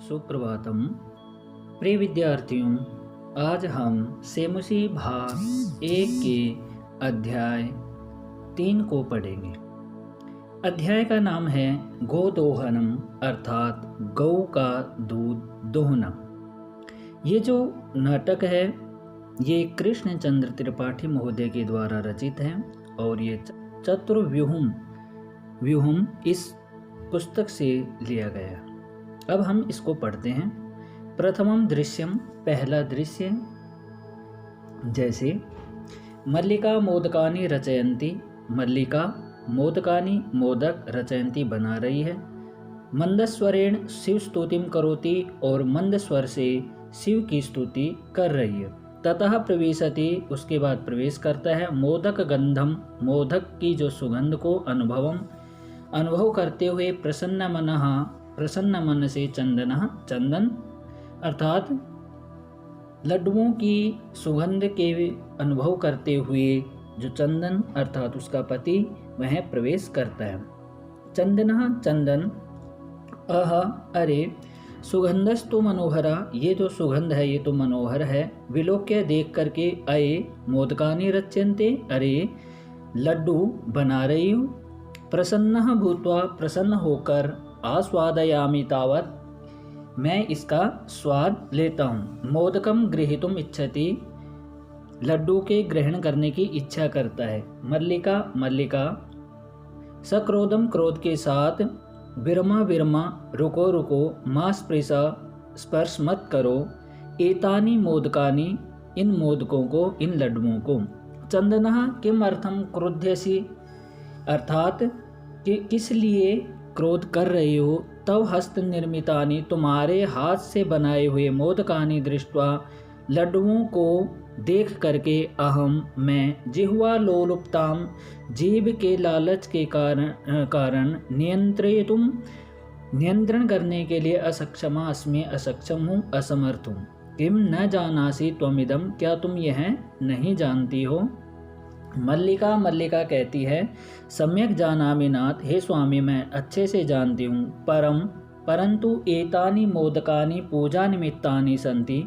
सुप्रभातम। प्रिय विद्यार्थियों, आज हम सेमुसी भाग 1 के अध्याय 3 को पढ़ेंगे। अध्याय का नाम है गोदोहनम, अर्थात गौ का दूध दोहना। ये जो नाटक है ये कृष्ण चंद्र त्रिपाठी महोदय के द्वारा रचित है और ये चतुर्व्यूहम इस पुस्तक से लिया गया। अब हम इसको पढ़ते हैं। प्रथमम दृश्यम, पहला दृश्य जैसे मल्लिका मोदकानि रचयन्ति, मल्लिका मोदकानि मोदक रचयन्ति बना रही है। मंदस्वरेण शिव स्तुतिम करोति, और मंद स्वर से शिव की स्तुति कर रही है। ततः प्रवेशति, उसके बाद प्रवेश करता है। मोदक गंधम, मोदक की जो सुगंध को अनुभव करते हुए प्रसन्न मन से चंदन अर्थात लड्डुओं की सुगंध के अनुभव करते हुए जो चंदन अर्थात उसका पति वह प्रवेश करता है। चंदन अरे सुगंधस्तु मनोहरा, ये जो सुगंध है ये तो मनोहर है। विलोक्य देख करके अये मोदकानि रच्यन्ते, अरे लड्डू बना रही हूँ। प्रसन्न भूत्वा, प्रसन्न होकर आस्वादयामि तावत, मैं इसका स्वाद लेता हूँ। मोदकम गृहीतुम इच्छति, लड्डू के ग्रहण करने की इच्छा करता है। मल्लिका सक्रोधम, क्रोध के साथ। विरमा रुको, मां स्पर्श मत करो। एतानी मोदकानी, इन मोदकों को, इन लड्डुओं को। चंदनः किम अर्थम क्रोध्यसी, अर्थात कि किस लिए क्रोध कर रही हो। तव हस्त निर्मितानि, तुम्हारे हाथ से बनाए हुए। मोदकानि दृष्ट्वा, लड्डुओं को देख करके। अहम, मैं। जिह्वा लोलुप्ताम, जीभ के लालच के कारण नियंत्रण करने के लिए असक्षमा अस्मि, असक्षम हूँ, असमर्थ हूँ। किम न जानासी त्वमिदम, क्या तुम यह नहीं जानती हो। मल्लिका कहती है सम्यक जानामि नाथ, हे स्वामी मैं अच्छे से जानती हूँ। परंतु एतानि मोदकानि पूजा निमित्तानि संति,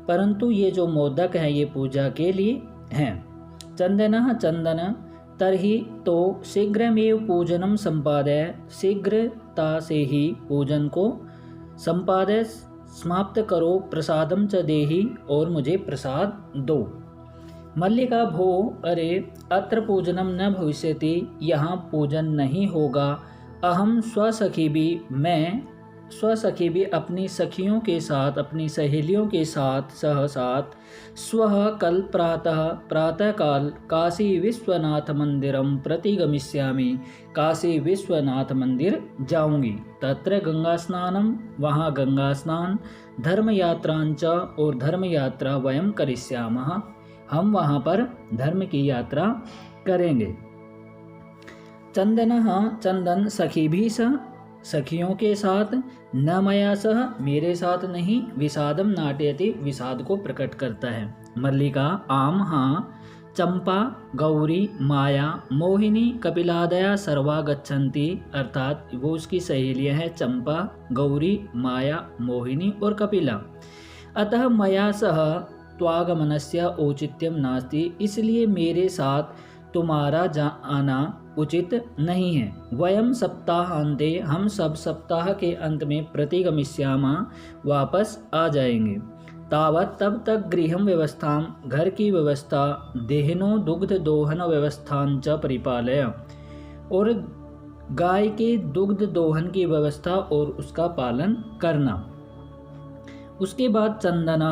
परंतु ये जो मोदक हैं ये पूजा के लिए हैं। चंदन तर्हि, तो शीघ्रमेव पूजनम संपादय, शीघ्रता से ही पूजन को संपादय समाप्त करो। प्रसादम च देहि, और मुझे प्रसाद दो। मल्लिका भो, अरे अत्र पूजनम न भविष्यति, यहाँ पूजन नहीं होगा। अहम स्वसखी भी, मैं स्वसखी भी अपनी सखियों के साथ, अपनी सहेलियों के साथ स्वः कल प्रातः काल काशी विश्वनाथ मंदिरम प्रति गमिष्यामि, काशी विश्वनाथ मंदिर जाऊंगी। तत्र गंगा स्नानम, वहाँ गंगा स्नान। धर्म यात्रांच, और धर्म यात्रा वयम करिष्यामः, हम वहाँ पर धर्म की यात्रा करेंगे। चंदन सखी भी सखियों के साथ। न मया सह, मेरे साथ नहीं। विषादम नाट्यति, विषाद को प्रकट करता है। मल्लिका आम, हाँ। चंपा गौरी माया मोहिनी कपिलादया सर्वा गच्छन्ति, अर्थात वो उसकी सहेलियां हैं चंपा गौरी माया मोहिनी और कपिला। अतः मया सह त्वागमनस्य औचित्यम नास्ति, इसलिए मेरे साथ तुम्हारा आना उचित नहीं है। वयम सप्ताहांते, हम सब सप्ताह के अंत में प्रतिगमिष्यामा, वापस आ जाएंगे। तावत, तब तक गृहम व्यवस्थाम, घर की व्यवस्था। देहनो दुग्ध दोहन व्यवस्थां च परिपालय, और गाय के दुग्ध दोहन की व्यवस्था और उसका पालन करना। उसके बाद चंदन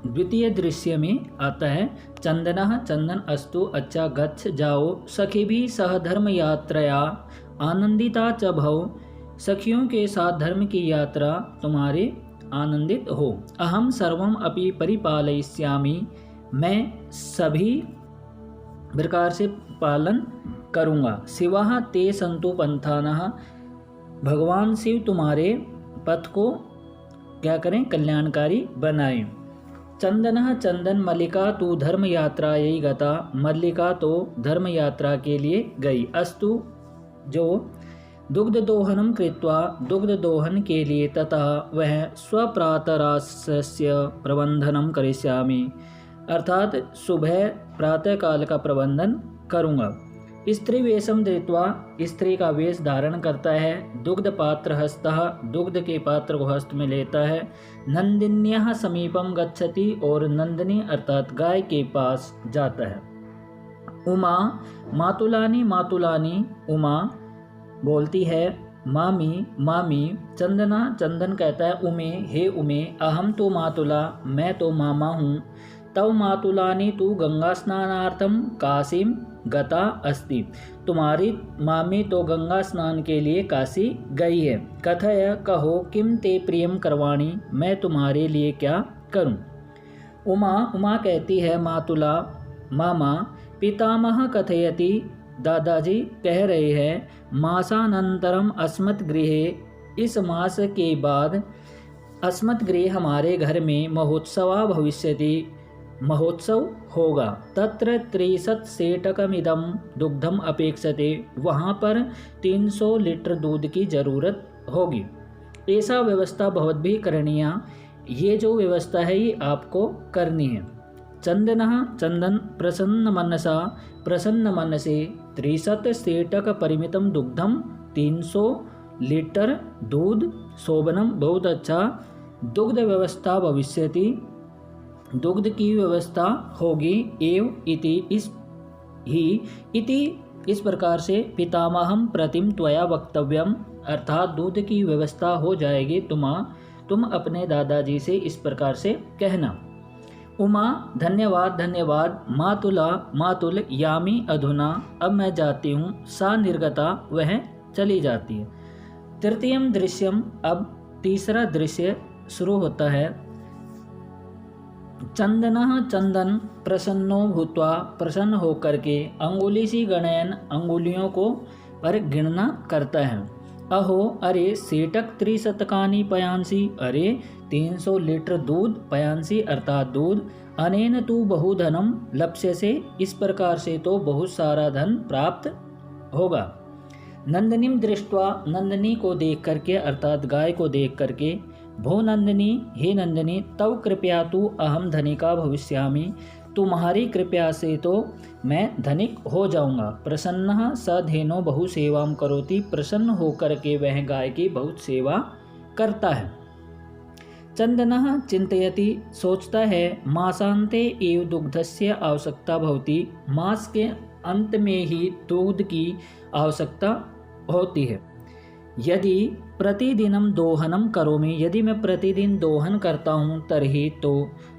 द्वितीय दृश्य में आता है। चंदन अस्तु, अच्छा गच्छ जाओ। सखी भी सह धर्म यात्रया आनंदिता च भव, सखियों के साथ धर्म की यात्रा तुम्हारे आनंदित हो। अहम सर्वम अपि परिपालयिष्यामि, मैं सभी प्रकार से पालन करूँगा। शिवाः ते सन्तु पंथानः, भगवान शिव तुम्हारे पथ को क्या करें, कल्याणकारी बनाएं। चंदन मल्लिका तू धर्म यात्रायै गता, मल्लिका तो धर्म यात्रा के लिए गई। अस्तु, जो दुग्ध दोहनम कृत्वा, दुग्ध दोहन के लिए तथा वह स्वप्रातरास्य प्रबंधनम करिष्यामि, अर्थात सुबह प्रातःकाल का प्रबंधन करूँगा। स्त्री वेशम धृत्वा, स्त्री का वेश धारण करता है। दुग्ध पात्र हस्तः, दुग्ध के पात्र को हस्त में लेता है। नंदिन्यः समीपम गच्छति, और नंदिनी अर्थात गाय के पास जाता है। उमा मातुलानी मातुलानी, उमा बोलती है मामी मामी। चंदना, चंदन कहता है उमे, हे उमे। अहम तो मातुला, मैं तो मामा हूँ। तव मातुलानी तू गंगा स्नानार्थम काशीम गता अस्ति, तुम्हारी मामी तो गंगा स्नान के लिए काशी गई है। कथय, कहो, किम ते प्रियम करवाणी, मैं तुम्हारे लिए क्या करूं। उमा कहती है मातुला मामा। पितामह कथयति, दादाजी कह रहे हैं, मासानंतरम अस्मत् गृहे, इस मास के बाद अस्मत् गृह हमारे घर में महोत्सवा भविष्यति, महोत्सव होगा। तत्र 63 सेटकमिदं दुग्धम अपेक्षते, वहाँ पर 300 लीटर दूध की जरूरत होगी। ऐसा व्यवस्था भवद्भिः करणीया, ये जो व्यवस्था है ये आपको करनी है। चंदनः, चंदन प्रसन्न मनसा, प्रसन्न मन से 63 सेटक परिमितम दुग्धम, 300 लीटर दूध, शोभनम बहुत अच्छा, दुग्ध व्यवस्था भविष्यति, दुग्ध की व्यवस्था होगी। एव इति, इस ही, इति इस प्रकार से, पितामहम प्रतिम त्वया वक्तव्यम, अर्थात दूध की व्यवस्था हो जाएगी, तुम अपने दादाजी से इस प्रकार से कहना। उमा धन्यवाद धन्यवाद। मातुला मातुल यामी अधुना, अब मैं जाती हूँ। सा निर्गता, वह चली जाती है। तृतीयम दृश्यम, अब तीसरा दृश्य शुरू होता है। चंदनः, चंदन प्रसन्नो भूत्वा, प्रसन्न होकर के, अंगुलीसी गणयन, अंगुलियों को पर गिनना करता है। अहो, अरे, सेटक त्रिशतकानि पयांसी, अरे 300 लीटर दूध, पयांसी अर्थात दूध। अनेन तू बहुधनम लप्स्यसे, इस प्रकार से तो बहुत सारा धन प्राप्त होगा। नंदिनीम दृष्ट्वा, नंदिनी को देख करके अर्थात गाय को देख करके, भो नंदिनी, हे नंदिनी, तव कृपया तू अहम धनिका भविष्यामि, तुम्हारी कृपया से तो मैं धनिक हो जाऊंगा। प्रसन्नः स धेनो बहु सेवाम करोति, प्रसन्न होकर के वह गाय की बहुत सेवा करता है। चंदनः चिंतयति, सोचता है, मासांते एव दुग्धस्य आवश्यकता भवति, मास के अंत में ही दूध की आवश्यकता होती है। यदि प्रतिदिनम दोहनम करोमि, यदि मैं प्रतिदिन दोहन करता हूँ, तर्हि तो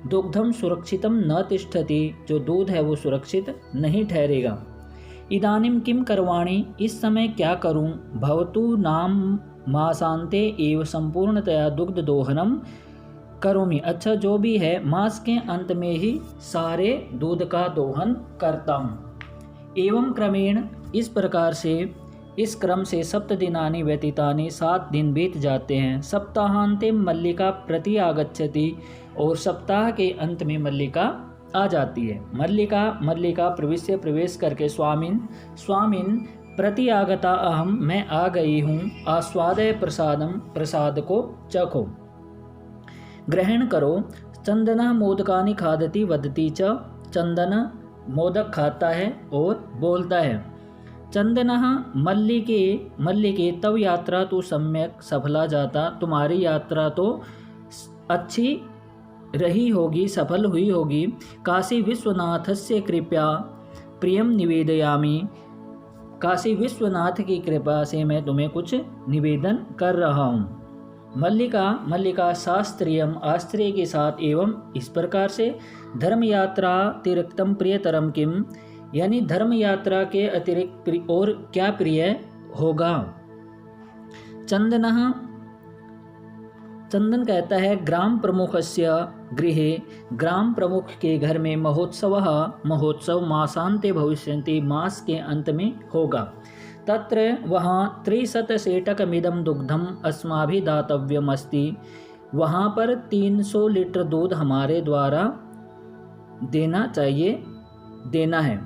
दुग्धम सुरक्षितम न तिष्ठति, जो दूध है वो सुरक्षित नहीं ठहरेगा। इदानीम किम करवाणी, इस समय क्या करूँ। भवतु नाम मासांते एव संपूर्णतया दुग्ध दोहनम करोमि, अच्छा जो भी है मास के अंत में ही सारे दूध का दोहन करता हूँ। एवं क्रमेण, इस प्रकार से, इस क्रम से 7 दिनानि व्यतीतानि, 7 दिन बीत जाते हैं। सप्ताहांते मल्लिका प्रति आगच्छति, और सप्ताह के अंत में मल्लिका आ जाती है। मल्लिका प्रवेश करके, स्वामिन प्रति आगता अहम, मैं आ गई हूँ। आस्वादय प्रसादम, प्रसाद को चखो, ग्रहण करो। चंदन मोदकानि खादति वदति च, चंदन मोदक खाता है और बोलता है। चंदनः मल्लिके तव यात्रा तो सम्यक सफला जाता, तुम्हारी यात्रा तो अच्छी रही होगी, सफल हुई होगी। काशी विश्वनाथस्य कृपया प्रियम निवेदयामि, काशी विश्वनाथ की कृपा से मैं तुम्हें कुछ निवेदन कर रहा हूँ। मल्लिका शास्त्रीयम, आश्चर्य के साथ, एवं इस प्रकार से, धर्म यात्रा तिरक्तम प्रियतरम किम, यानी धर्म यात्रा के अतिरिक्त और क्या प्रिय होगा। चंदन कहता है, ग्राम प्रमुखस्य गृहे, ग्राम प्रमुख के घर में महोत्सव मासांते भविष्यन्ति, मास के अंत में होगा। तत्र वहाँ 63 सेटकमिदं दुग्धम अस्माभि दातव्यम अस्ति, वहाँ पर 300 लीटर दूध हमारे द्वारा देना है।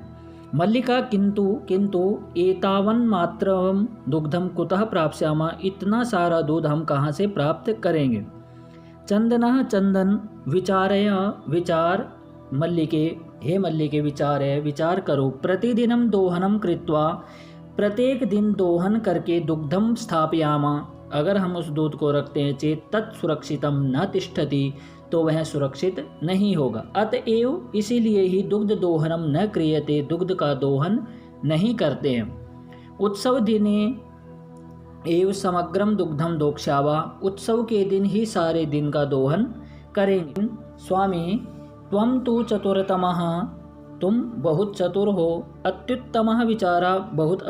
मल्लिका किंतु किंतु एतावन्मात्रं दुग्धम कुतः प्राप्स्यामः, इतना सारा दूध हम कहाँ से प्राप्त करेंगे। चंदनः चंदन विचारय विचार मल्लिके, हे मल्लिके विचारय विचार करो, प्रतिदिनं दोहनं कृत्वा, प्रत्येक दिन दोहन करके, दुग्धम स्थापयामः, अगर हम उस दूध को रखते हैं, चेत तत् सुरक्षितम न तिष्ठति, तो वह सुरक्षित नहीं होगा। अतएव इसीलिए ही दुग्ध दोहनम न क्रियते, दुग्ध का दोहन नहीं करते हैं। उत्सव दिने एव समग्रम दुग्धम दोक्ष्यावा, उत्सव के दिन ही सारे दिन का दोहन करेंगे। स्वामी त्वं तु चतुरतमः, तुम बहुत चतुर हो। अत्युत्तमः विचारा, बहुत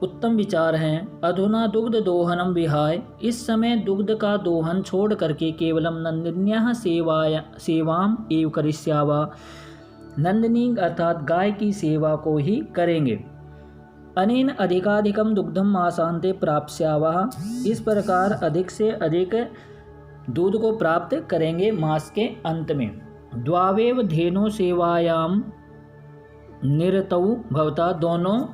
उत्तम विचार हैं। अधुना दुग्ध दोहनम विहाय, इस समय दुग्ध का दोहन छोड़ करके केवलम नंदिन्याः सेवाम एव करिष्यावा, नंदिनी अर्थात गाय की सेवा को ही करेंगे। अनेन अधिकाधिकम दुग्धम मासान्ते प्राप्स्यावः, इस प्रकार अधिक से अधिक दूध को प्राप्त करेंगे मास के अंत में। द्वावेव धेनो सेवायाम निरतौ भवता, दोनों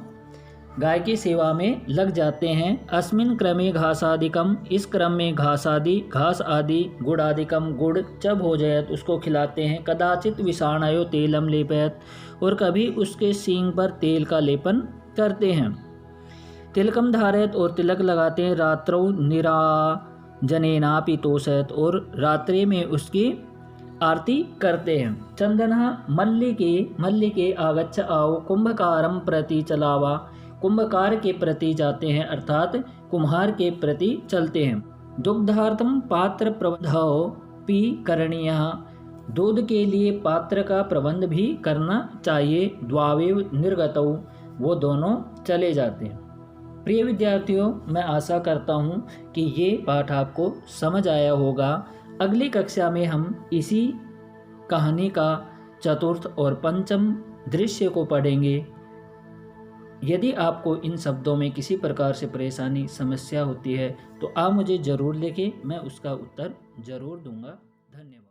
गाय की सेवा में लग जाते हैं। अस्मिन् क्रमे घासादिकम, इस क्रम में घास आदि, गुड़ादिकम गुड़ च भोजयत, उसको खिलाते हैं। कदाचित विषाणयो तेलम लेपयत, और कभी उसके सींग पर तेल का लेपन करते हैं। तिलकम धारयत, और तिलक लगाते हैं। रात्रौ निराजनेनापि तोषयत, और रात्रि में उसकी आरती करते हैं। चंदनः मल्लिके आगच्छ आओ, कुंभकारम प्रति चलावा, कुंभकार के प्रति जाते हैं, अर्थात कुम्हार के प्रति चलते हैं। दुग्धार्थम पात्र प्रबंधोऽपि करणीयः, दूध के लिए पात्र का प्रबंध भी करना चाहिए। द्वावेव निर्गतौ, वो दोनों चले जाते हैं। प्रिय विद्यार्थियों, मैं आशा करता हूँ कि ये पाठ आपको समझ आया होगा। अगली कक्षा में हम इसी कहानी का चतुर्थ और पंचम दृश्य को पढ़ेंगे। यदि आपको इन शब्दों में किसी प्रकार से परेशानी समस्या होती है तो आप मुझे ज़रूर लिखें, मैं उसका उत्तर ज़रूर दूंगा। धन्यवाद।